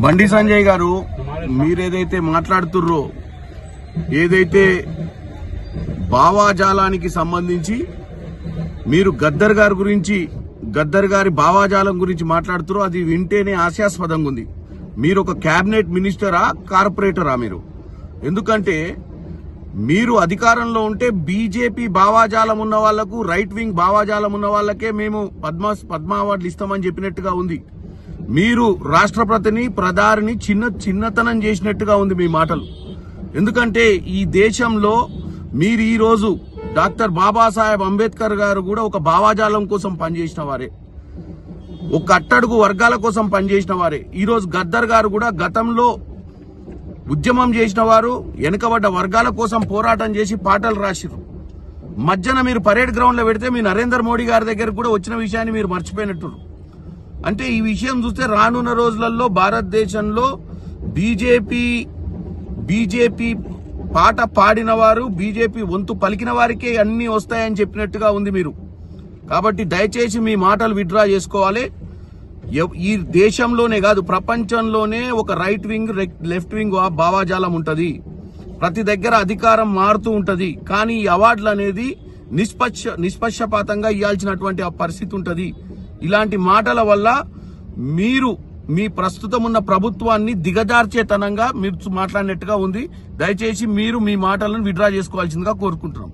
బండి సంజయ్ గారు, మీరేదైతే మాట్లాడుతుర్రో, ఏదైతే భావాజాలానికి సంబంధించి మీరు గద్దర్ గారి గురించి, గద్దర్ గారి భావాజాలం గురించి మాట్లాడుతుర్రో, అది వింటేనే హాస్యాస్పదంగా ఉంది. మీరు ఒక క్యాబినెట్ మినిస్టరా, కార్పొరేటరా? మీరు ఎందుకంటే మీరు అధికారంలో ఉంటే బీజేపీ భావాజాలం ఉన్న వాళ్లకు, రైట్ వింగ్ భావాజాలం ఉన్న వాళ్లకే మేము పద్మ అవార్డులు ఇస్తామని చెప్పినట్టుగా ఉంది. మీరు రాష్ట్రపతిని, ప్రధాని చిన్నతనం చేసినట్టుగా ఉంది మీ మాటలు. ఎందుకంటే ఈ దేశంలో మీరు ఈ రోజు డాక్టర్ బాబాసాహెబ్ అంబేద్కర్ గారు కూడా ఒక భావాజాలం కోసం పనిచేసిన వారే, ఒక అట్టడుగు వర్గాల కోసం పనిచేసిన వారే. ఈ రోజు గద్దర్ గారు కూడా గతంలో ఉద్యమం చేసిన వారు, వెనుకబడ్డ వర్గాల కోసం పోరాటం చేసి పాటలు రాసిరు. మధ్యన మీరు పరేడ్ గ్రౌండ్ లో పెడితే మీ నరేంద్ర మోడీ గారి దగ్గరకు కూడా వచ్చిన విషయాన్ని మీరు మర్చిపోయినట్టు. అంటే ఈ విషయం చూస్తే రానున్న రోజులలో భారతదేశంలో బీజేపీ పాట పాడిన వారు, బీజేపీ వంతు పలికిన వారికే అన్ని వస్తాయని చెప్పినట్టుగా ఉంది మీరు. కాబట్టి దయచేసి మీ మాటలు విత్డ్రా చేసుకోవాలి. ఈ దేశంలోనే కాదు, ప్రపంచంలోనే ఒక రైట్ వింగ్, లెఫ్ట్ వింగ్ భావాజాలం ఉంటది. ప్రతి దగ్గర అధికారం మారుతూ ఉంటది. కానీ ఈ అవార్డులు అనేది నిష్పక్షపాతంగా ఇవ్వాల్సినటువంటి ఆ పరిస్థితి ఉంటది. ఇలాంటి మాటల వల్ల మీరు మీ ప్రస్తుతం ఉన్న ప్రభుత్వాన్ని దిగజార్చేతనంగా మీరు మాట్లాడినట్టుగా ఉంది. దయచేసి మీరు మీ మాటలను విత్డ్రా చేసుకోవాల్సిందిగా కోరుకుంటున్నాం.